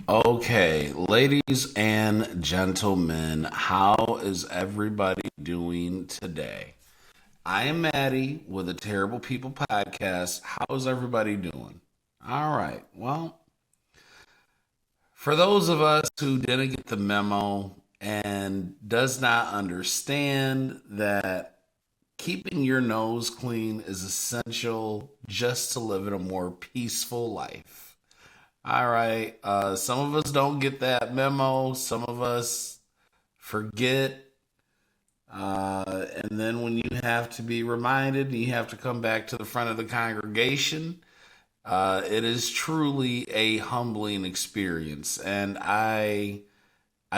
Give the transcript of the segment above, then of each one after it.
Okay, ladies and gentlemen, how is everybody doing today? I am Maddie with the Terrible People podcast. How is everybody doing? All right. Well, for those of us who didn't get the memo and does not understand that keeping your nose clean is essential just to live in a more peaceful life. All right. Some of us don't get that memo. Some of us forget. And then when you have to be reminded, you have to come back to the front of the congregation. It is truly a humbling experience. And I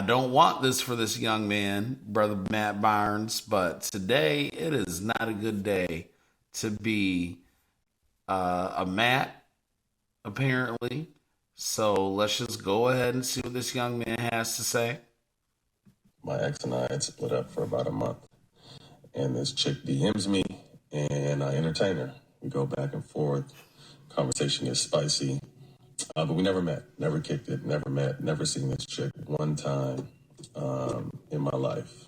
don't want this for this young man, Brother Mattbarnes, but today it is not a good day to be a Matt, apparently. So let's just go ahead and see what this young man has to say. My ex and I had split up for about a month, and this chick DMs me, and I entertain her. We go back and forth. Conversation gets spicy, but we never met, never kicked it, never met, never seen this chick one time in my life.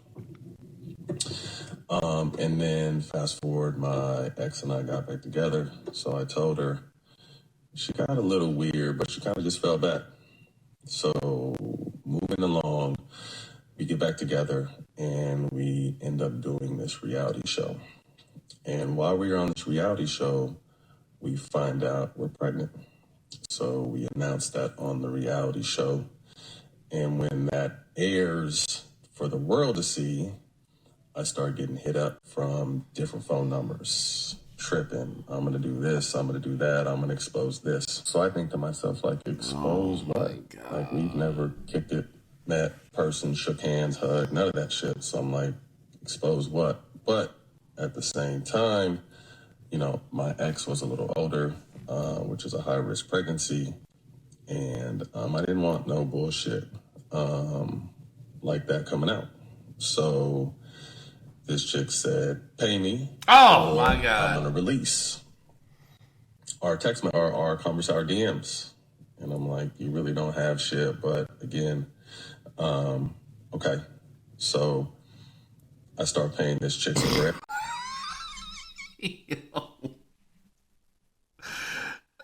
And then fast forward, my ex and I got back together. So I told her she got a little weird, but she kind of just fell back. So moving along, we get back together and we end up doing this reality show. And while we were on this reality show, we find out we're pregnant. So we announced that on the reality show. And when that airs for the world to see, I start getting hit up from different phone numbers. Tripping. I'm going to do this. I'm going to do that. I'm going to expose this. So I think to myself, like, expose what? Like, we've never kicked it, met, person, shook hands, hugged, none of that shit. So I'm like, expose what? But at the same time, my ex was a little older, which is a high risk pregnancy. And I didn't want no bullshit like that coming out. So this chick said, pay me. Oh my God. I'm going to release our our conversation, our DMs. And I'm like, you really don't have shit. But again, okay. So I start paying this chick some bread.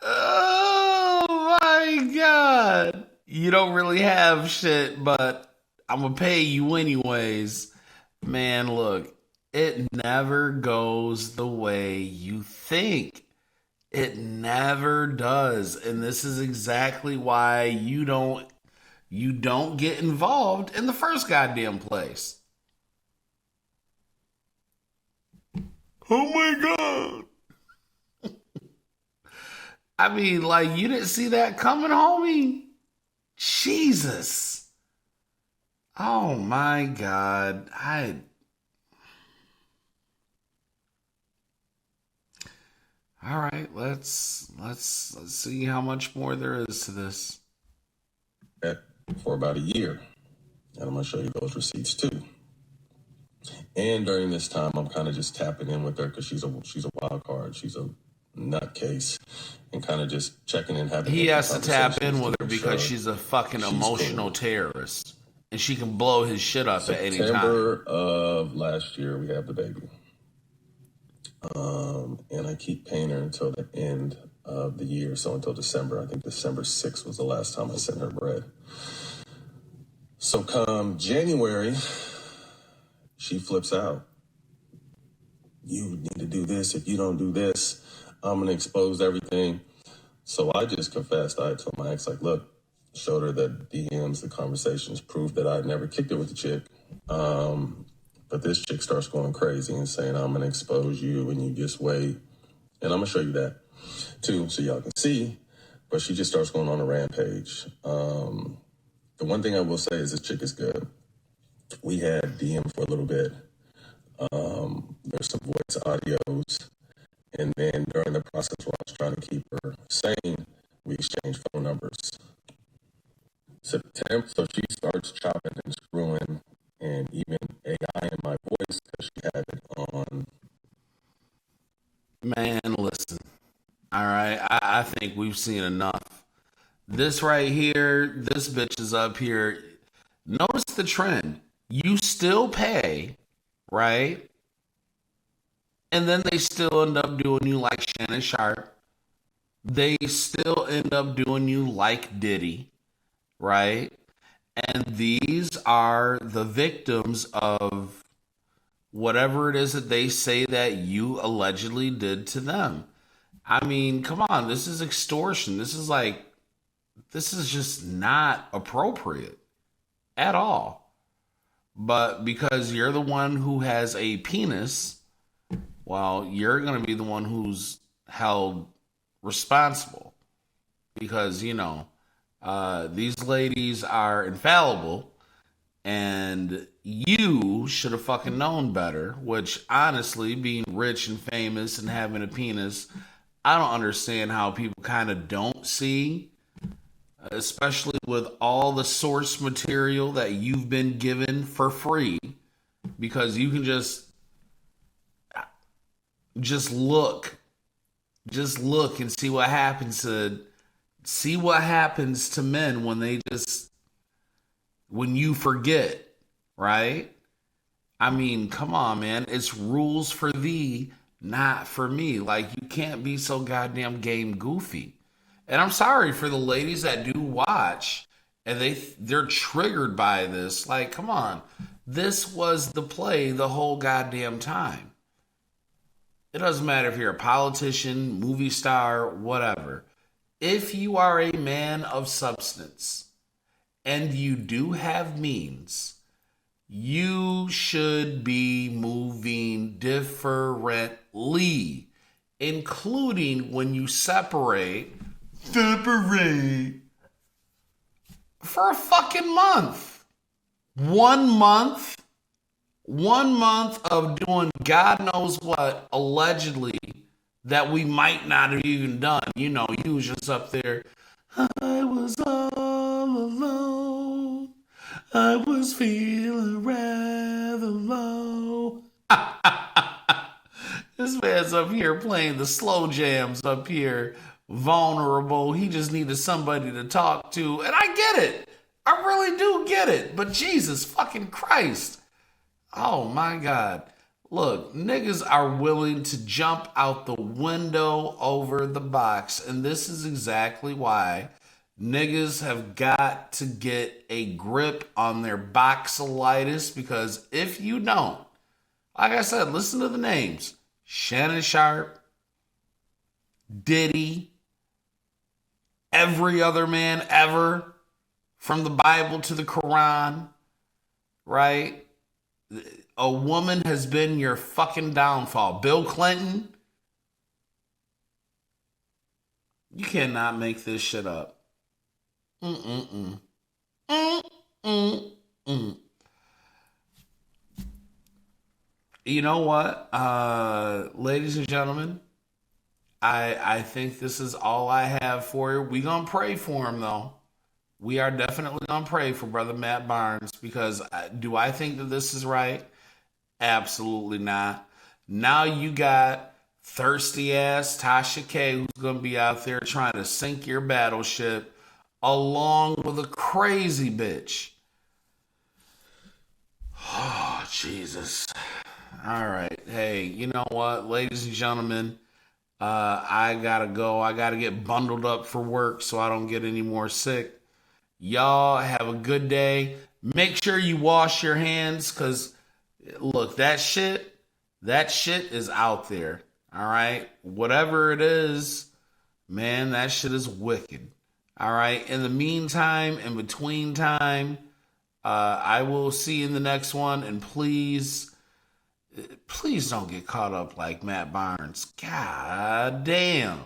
Oh my God. You don't really have shit, but I'm going to pay you anyways. Man, look, it never goes the way you think. It never does. And this is exactly why you don't get involved in the first goddamn place. Oh my God. I mean, like, you didn't see that coming, homie? Jesus. Oh my God. All right, let's see how much more there is to this. For about a year. And I'm going to show you those receipts too. And during this time, I'm kind of just tapping in with her because she's a wild card. She's a nutcase, and kind of just checking in, having. He has to tap in with her because she's a fucking emotional cool. Terrorist, and she can blow his shit up at any time. September of last year, we have the baby, and I keep paying her until the end of the year, so until December. I think December 6th was the last time I sent her bread. So come January, she flips out. You need to do this. If you don't do this, I'm going to expose everything. So I just confessed. I told my ex, like, look, showed her the DMs, the conversations, proved that I'd never kicked it with the chick. But this chick starts going crazy and saying, I'm going to expose you and you just wait. And I'm going to show you that too, so y'all can see. But she just starts going on a rampage. The one thing I will say is this chick is good. We had DM for a little bit. There's some voice audios. And then during the process while I was trying to keep her sane, we exchanged phone numbers. September, so she starts chopping and screwing and even AI in my voice because she had it on. Man, listen. All right, I think we've seen enough. This right here, this bitch is up here. Notice the trend. You still pay, right? And then they still end up doing you like Shannon Sharp. They still end up doing you like Diddy, right? And these are the victims of whatever it is that they say that you allegedly did to them. I mean, come on, this is extortion. This is just not appropriate at all. But because you're the one who has a penis, well, you're going to be the one who's held responsible. Because, these ladies are infallible and you should have fucking known better, which honestly, being rich and famous and having a penis, I don't understand how people kind of don't see, especially with all the source material that you've been given for free, because you can just look and see what happens to men when you forget, right? I mean, come on, man. It's rules for thee, not for me. Like, you can't be so goddamn game goofy. And I'm sorry for the ladies that do watch and they're triggered by this. Like, come on. This was the play the whole goddamn time. It doesn't matter if you're a politician, movie star, whatever. If you are a man of substance and you do have means, you should be moving differently, including when you separate for a fucking month. 1 month. 1 month of doing God knows what, allegedly, that we might not have even done. You was just up there. I was all alone. I was feeling rather low. This man's up here playing the slow jams up here, vulnerable. He just needed somebody to talk to. And I get it. I really do get it. But Jesus fucking Christ. Oh my God. Look, niggas are willing to jump out the window over the box. And this is exactly why niggas have got to get a grip on their Boxcilitus. Because if you don't, like I said, listen to the names. Shannon Sharp, Diddy, every other man ever, from the Bible to the Quran, right? A woman has been your fucking downfall. Bill Clinton, you cannot make this shit up. Mm-mm-mm. Mm-mm-mm. You know what, ladies and gentlemen, I think this is all I have for you. We gonna pray for him though. We are definitely gonna pray for Brother Matt Barnes, because do I think that this is right? Absolutely not. Now you got thirsty ass tashaK who's gonna be out there trying to sink your battleship along with a crazy bitch. Oh, Jesus. All right. Hey, you know what, ladies and gentlemen? I gotta go. I gotta get bundled up for work so I don't get any more sick. Y'all have a good day. Make sure you wash your hands, because look, that shit is out there. All right. Whatever it is, man, that shit is wicked. All right. In the meantime, in between time, I will see you in the next one. And please don't get caught up like Matt Barnes. God damn.